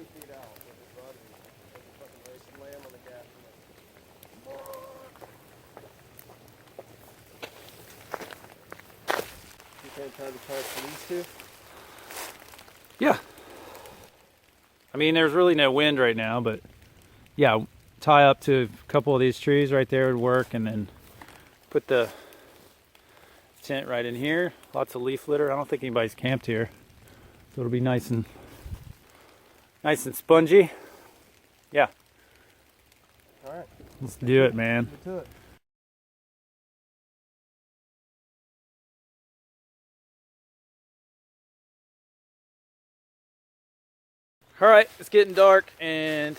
feet out with his rudder. Like a fucking very slam on the gas. You think time to try for these two? Yeah. I mean, there's really no wind right now, but yeah, tie up to a couple of these trees right there would work, and then put the tent right in here. Lots of leaf litter. I don't think anybody's camped here, so it'll be nice and spongy. Yeah. All right. Let's do it, man. Get to it. All right, it's getting dark, and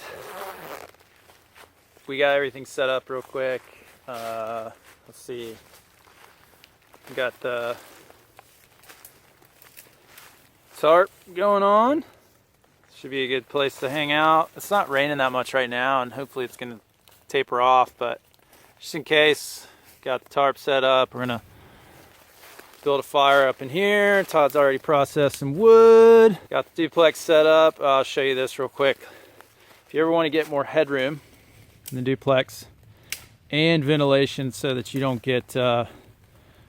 we got everything set up real quick. Let's see. We got the tarp going on. Should be a good place to hang out. It's not raining that much right now, and hopefully it's going to taper off, but just in case, got the tarp set up. We're going to build a fire up in here. Todd's already processed some wood. Got the duplex set up. I'll show you this real quick. If you ever want to get more headroom in the duplex and ventilation so that you don't get a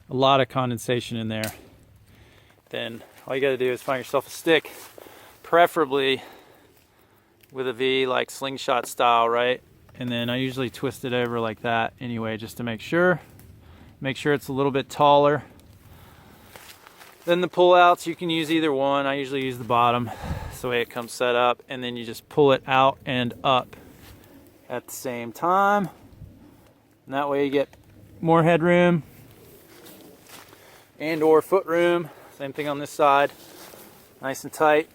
lot of condensation in there, then all you got to do is find yourself a stick, preferably with a V, like slingshot style, right? And then I usually twist it over like that anyway, just to make sure it's a little bit taller. Then the pullouts, you can use either one. I usually use the bottom. That's the way it comes set up. And then you just pull it out and up at the same time. And that way you get more headroom and or foot room. Same thing on this side. Nice and tight.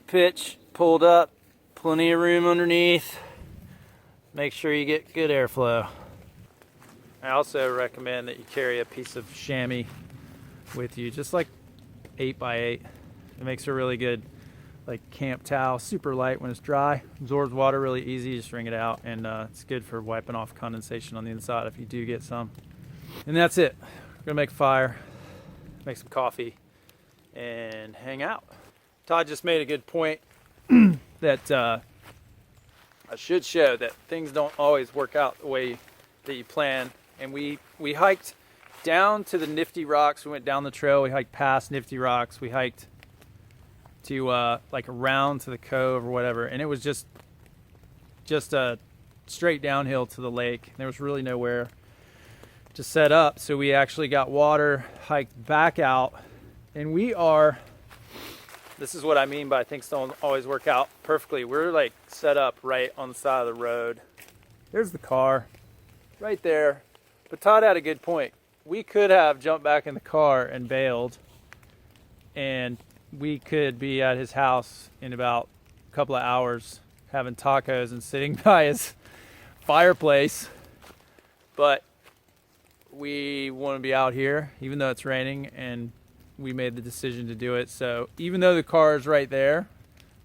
Pitch, pulled up, plenty of room underneath. Make sure you get good airflow. I also recommend that you carry a piece of chamois with you, just like 8x8. It makes a really good like camp towel, super light when it's dry, absorbs water really easy. Just wring it out, and it's good for wiping off condensation on the inside if you do get some. And that's it. We're gonna make a fire, make some coffee, and hang out. Todd just made a good point that I should show that things don't always work out the way that you plan. And we hiked down to the Nifty Rocks. We went down the trail. We hiked past Nifty Rocks. We hiked to like around to the cove or whatever, and it was just a straight downhill to the lake. There was really nowhere to set up, so we actually got water, hiked back out, and this is what I mean by things don't always work out perfectly. We're like set up right on the side of the road. There's the car right there. But Todd had a good point. We could have jumped back in the car and bailed, and we could be at his house in about a couple of hours having tacos and sitting by his fireplace. But we want to be out here even though it's raining, and we made the decision to do it. So even though the car is right there,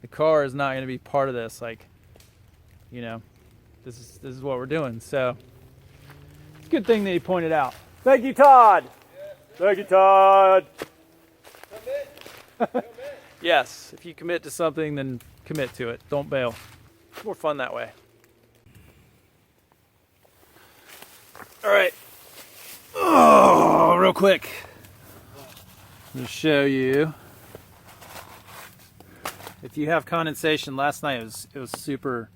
the car is not going to be part of this. Like, you know, this is what we're doing. So good thing that he pointed out. Thank you, Todd. Yes, thank you, Todd. Commit. Yes, if you commit to something, then commit to it. Don't bail. It's more fun that way. All right. Oh, real quick. I'm going to show you. If you have condensation, last night it was super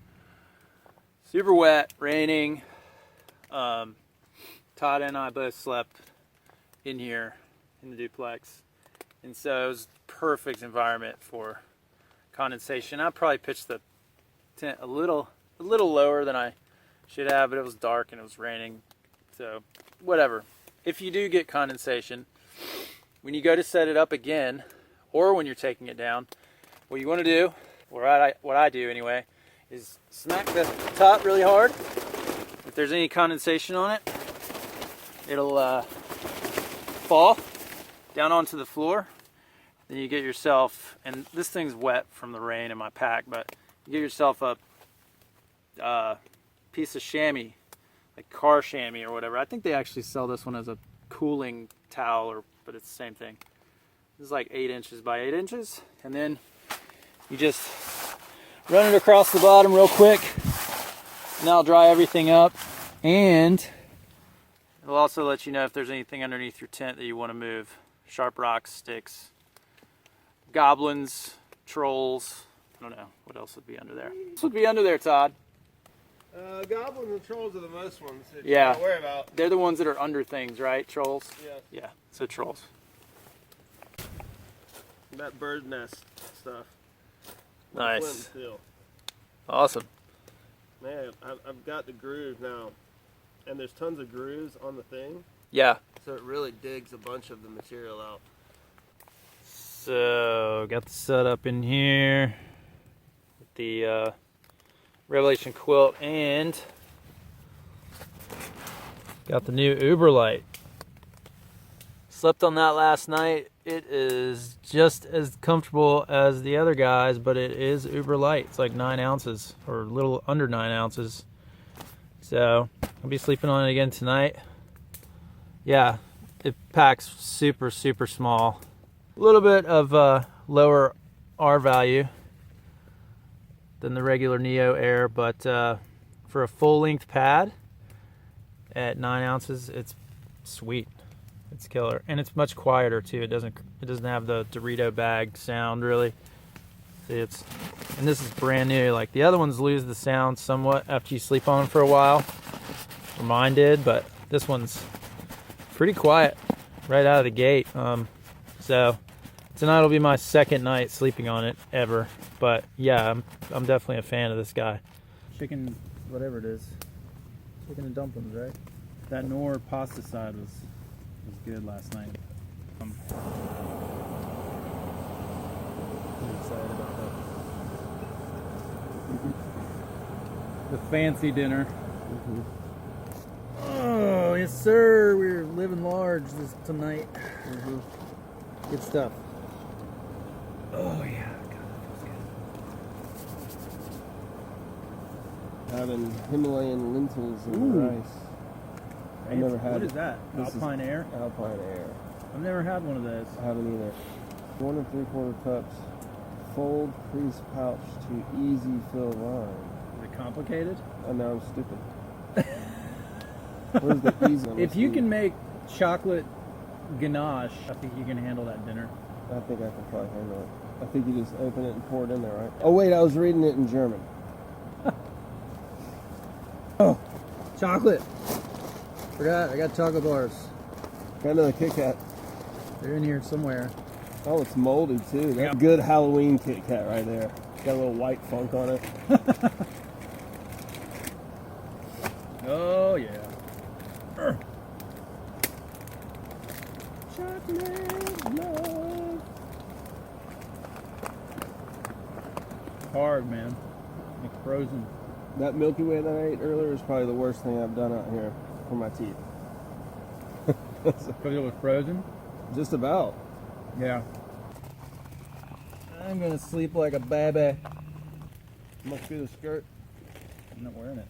wet, raining. Todd and I both slept in here in the duplex, and so it was perfect environment for condensation. I probably pitched the tent a little lower than I should have, but it was dark and it was raining, so whatever. If you do get condensation, when you go to set it up again, or when you're taking it down, what you want to do, or what I do anyway, is smack the top really hard. If there's any condensation on it, it'll fall down onto the floor. Then you get yourself, and this thing's wet from the rain in my pack, but you get yourself a piece of chamois, like car chamois or whatever. I think they actually sell this one as a cooling towel, but it's the same thing. This is like 8 inches by 8 inches, and then you just run it across the bottom real quick, and that'll dry everything up, and it'll also let you know if there's anything underneath your tent that you want to move. Sharp rocks, sticks, goblins, trolls. I don't know what else would be under there. What would be under there, Todd? Goblins and trolls are the most ones that Yeah. you gotta worry about. They're the ones that are under things, right? Trolls? Yeah. Yeah, so trolls. That bird nest stuff. Nice. Flint and steel. Awesome. Man, I've got the groove now, and there's tons of grooves on the thing, Yeah. so it really digs a bunch of the material out. So, got the setup in here with the Revelation quilt, and got the new Uwharrie. Slept on that last night. It is just as comfortable as the other guys, but it is Uwharrie. It's like 9 ounces, or a little under 9 ounces. So, I'll be sleeping on it again tonight. Yeah, it packs super small. A little bit of lower R value than the regular Neo Air, but for a full-length pad at 9 ounces, it's sweet. It's killer, and it's much quieter too. It doesn't have the Dorito bag sound really. See, and this is brand new. Like the other ones lose the sound somewhat after you sleep on them for a while. Or mine did, but this one's pretty quiet right out of the gate. So Tonight will be my second night sleeping on it ever. But yeah, I'm definitely a fan of this guy. Chicken, whatever it is. Chicken and dumplings, right? That Nor pasta side was good last night. I'm excited about that. The fancy dinner. Mm-hmm. Oh, yes sir, we're living large tonight. Mm-hmm. Good stuff. Oh yeah, God, that feels Having Himalayan lentils and Ooh. rice. I've never had What it. is that? This Alpine is Air? Alpine Air. I've never had one of those. I haven't either. 1 3/4 cups. Fold crease pouch to easy fill line. Is it complicated? Oh, now I'm stupid. What is the easy one? If you can make chocolate ganache, I think you can handle that dinner. I think I can probably handle it. I think you just open it and pour it in there, right? Oh wait, I was reading it in German. Oh, chocolate. Forgot, I got chocolate bars. Got another Kit Kat. They're in here somewhere. Oh, it's moldy too. That's good Halloween Kit Kat right there. Got a little white funk on it. Oh yeah. Chocolate love. Hard, man. Like frozen. That Milky Way that I ate earlier is probably the worst thing I've done out here for my teeth. Because it was frozen? Just about. Yeah. I'm gonna sleep like a baby. Must be the skirt. I'm not wearing it.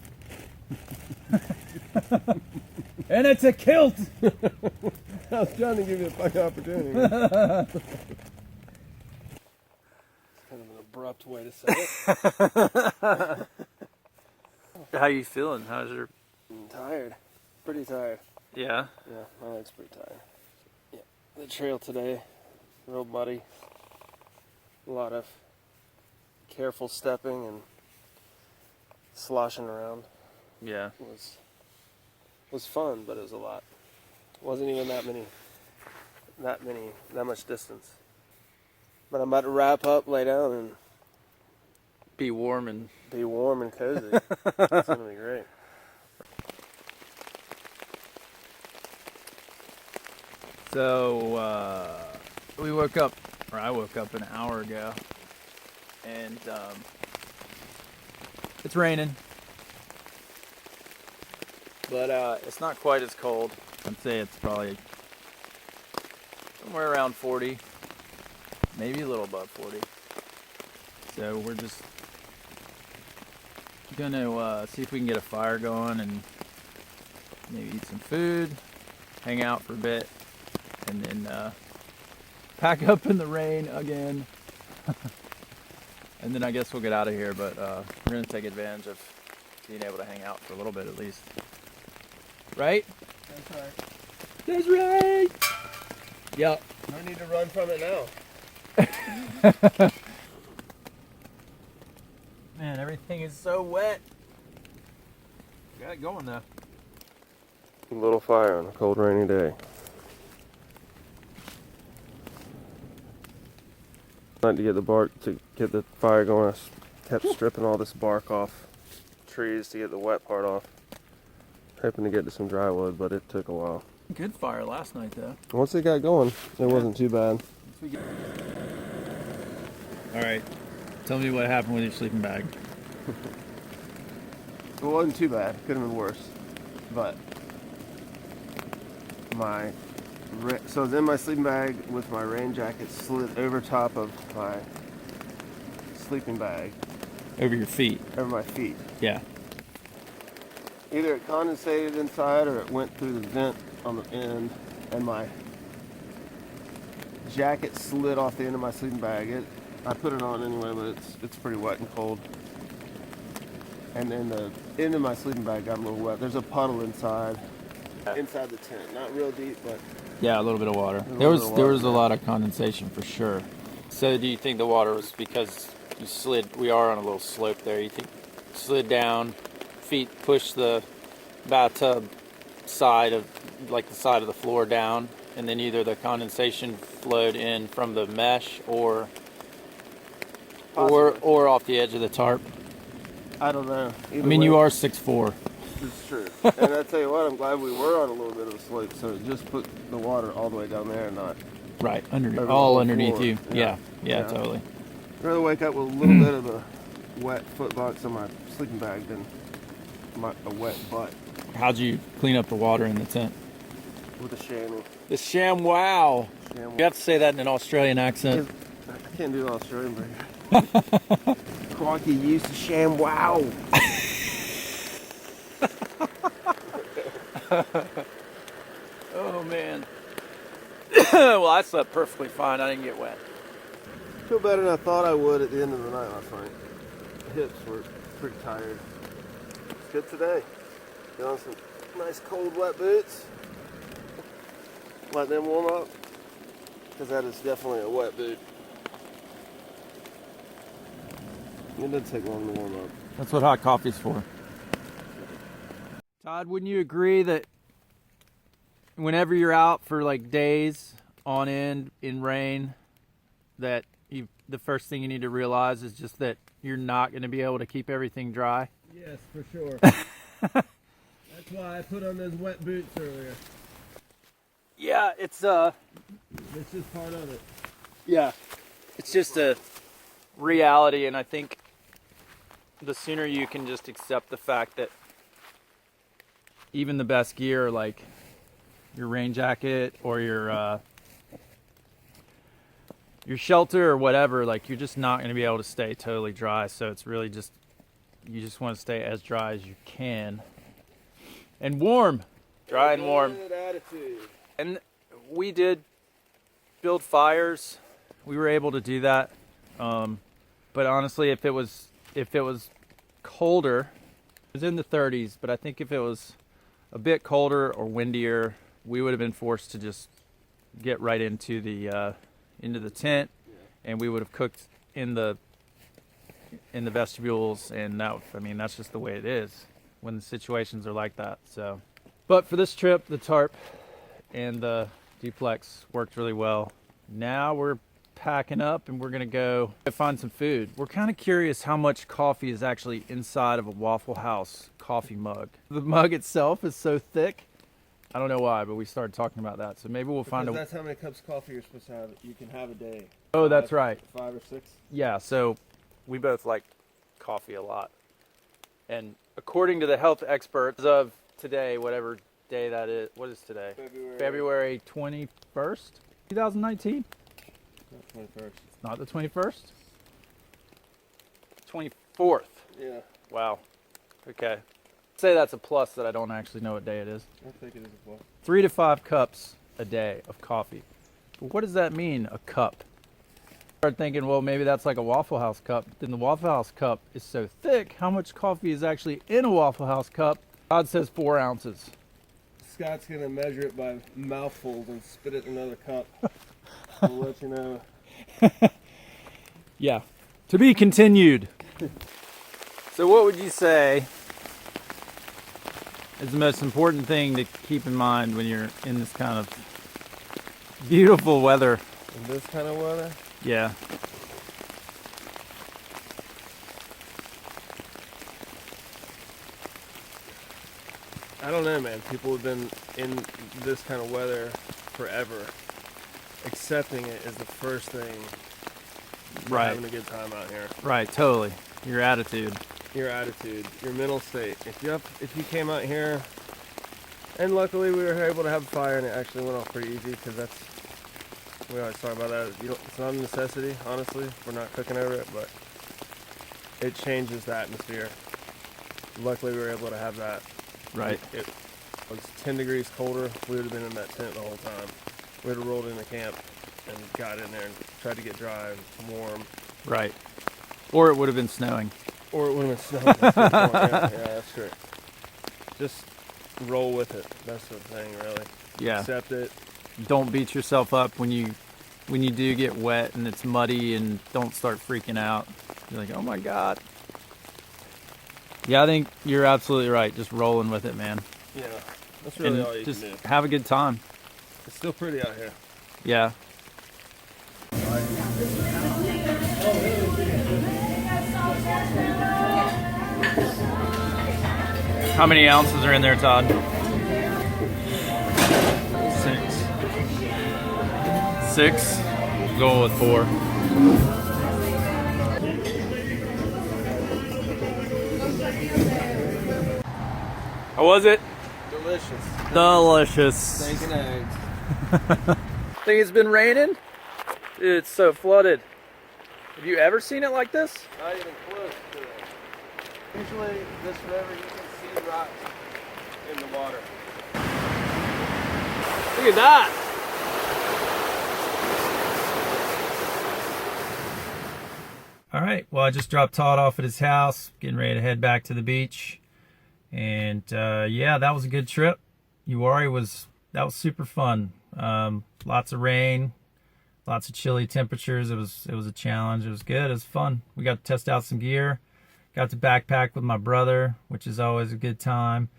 And it's a kilt! I was trying to give you a fucking opportunity. It's kind of an abrupt way to say it. How you feeling? How's your... I'm tired. Pretty tired. Yeah? Yeah, my leg's pretty tired. Yeah, the trail today, real muddy. A lot of careful stepping and sloshing around. Yeah. Was fun, but it was a lot. Wasn't even that much distance. But I'm about to wrap up, lay down, and Be warm and cozy. It's gonna be great. So, I woke up an hour ago, and it's raining, but it's not quite as cold. I'd say it's probably somewhere around 40, maybe a little above 40. So we're just gonna see if we can get a fire going and maybe eat some food, hang out for a bit, and then pack up in the rain again. And then I guess we'll get out of here, but we're going to take advantage of being able to hang out for a little bit at least. Right? That's right. That's right! Yep. No need to run from it now. Man, everything is so wet. Got it going though. A little fire on a cold, rainy day. Not to get the fire going, I kept stripping all this bark off trees to get the wet part off. Hoping to get to some dry wood, but it took a while. Good fire last night though. Once it got going, it wasn't too bad. Alright, tell me what happened with your sleeping bag. It wasn't too bad. Could have been worse. But so I was in my sleeping bag with my rain jacket slid over top of my sleeping bag. Over your feet. Over my feet. Yeah. Either it condensated inside or it went through the vent on the end, and my jacket slid off the end of my sleeping bag. I put it on anyway, but it's pretty wet and cold. And then the end of my sleeping bag got a little wet. There's a puddle inside the tent. Not real deep, but Yeah, a little bit of water. There was a lot of condensation for sure. So do you think the water was because you slid? We are on a little slope there. You think you slid down, feet pushed the bathtub side of the side of the floor down, and then either the condensation flowed in from the mesh or off the edge of the tarp. I don't know. I mean, you are 6'4". It's true. And I tell you what, I'm glad we were on a little bit of a slope, so it just put the water all the way down there and not right underneath, over all the underneath floor. you. Yeah, totally. I'd rather wake up with a little bit of a wet foot box on my sleeping bag than a wet butt. How'd you clean up the water in the tent? With a chamois. The ShamWow. You have to say that in an Australian accent. I can't do the Australian version. Crikey, use the ShamWow. Oh man. Well, I slept perfectly fine. I didn't get wet. I feel better than I thought I would at the end of the night last night. The hips were pretty tired. It's good today. Got on some nice cold wet boots. Let them warm up. Because that is definitely a wet boot. It doesn't take long to warm up. That's what hot coffee's for. Todd, wouldn't you agree that whenever you're out for like days on end in rain, that the first thing you need to realize is just that you're not going to be able to keep everything dry? Yes, for sure. That's why I put on those wet boots earlier. Yeah, it's just part of it. Yeah, it's just a reality, and I think the sooner you can just accept the fact that even the best gear, like your rain jacket or your shelter or whatever, like you're just not going to be able to stay totally dry. So it's really just, you just want to stay as dry as you can and warm, dry and warm. Good attitude. And we did build fires. We were able to do that. But honestly, if it was colder, it was in the 30s, but I think if it was a bit colder or windier, we would have been forced to just get right into the tent, and we would have cooked in the vestibules, and that's just the way it is when the situations are like that. So, but for this trip, the tarp and the duplex worked really well. Now we're packing up and we're gonna go find some food. We're kind of curious how much coffee is actually inside of a Waffle House coffee mug. The mug itself is so thick. I don't know why, but we started talking about that. So maybe we'll find that's how many cups of coffee you're supposed to have. You can have a day. Oh, that's right. 5 or 6. Yeah, so we both like coffee a lot. And according to the health experts of today, whatever day that is, what is today? February 21st, 2019? Not 21st. It's not the 21st? 24th. Yeah. Wow. Okay. Say that's a plus that I don't actually know what day it is. I think it is a plus. 3 to 5 cups a day of coffee. But what does that mean, a cup? I started thinking, well, maybe that's like a Waffle House cup. Then the Waffle House cup is so thick, how much coffee is actually in a Waffle House cup? God says 4 ounces. Scott's going to measure it by mouthfuls and spit it in another cup. We'll let you know. Yeah. To be continued. So what would you say is the most important thing to keep in mind when you're in this kind of beautiful weather? In this kind of weather? Yeah. I don't know, man. People have been in this kind of weather forever. Accepting it is the first thing. Right. Having a good time out here. Right, totally. Your attitude. Your attitude, your mental state. If you came out here, and luckily we were able to have a fire and it actually went off pretty easy, because we always talk about that. It's not a necessity, honestly. We're not cooking over it, but it changes the atmosphere. Luckily we were able to have that. Right. It was 10 degrees colder. We would have been in that tent the whole time. We would have rolled into camp and got in there and tried to get dry and warm. Right. Or it would have been snowing. Or it would have been snowing. Yeah, that's true. Just roll with it. That's the thing, really. Yeah. Accept it. Don't beat yourself up when you do get wet and it's muddy, and don't start freaking out. You're like, oh my God. Yeah, I think you're absolutely right. Just rolling with it, man. Yeah. That's really and all you just can do. have a good time. It's still pretty out here. Yeah. How many ounces are in there, Todd? 6. 6? Going with 4. How was it? Delicious. Delicious. Steak and eggs. Think it's been raining? Dude, it's so flooded. Have you ever seen it like this? Not even close to it. Usually this river you can see rocks in the water. Look at that. All right, well, I just dropped Todd off at his house, getting ready to head back to the beach. And yeah, that was a good trip. Uwharrie was super fun. Lots of rain, lots of chilly temperatures. It was a challenge. It was good. It was fun. We got to test out some gear. Got to backpack with my brother, which is always a good time.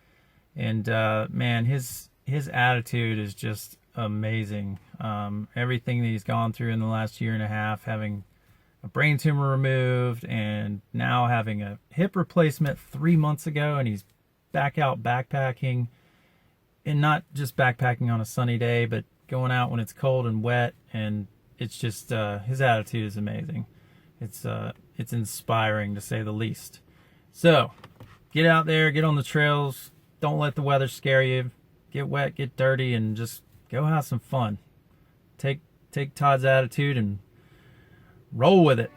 And man, his attitude is just amazing. Everything that he's gone through in the last year and a half, having a brain tumor removed and now having a hip replacement 3 months ago, and he's back out backpacking, and not just backpacking on a sunny day, but going out when it's cold and wet. And it's just his attitude is amazing. It's inspiring, to say the least. So get out there, get on the trails. Don't let the weather scare you. Get wet, get dirty, and just go have some fun. Take Todd's attitude and roll with it.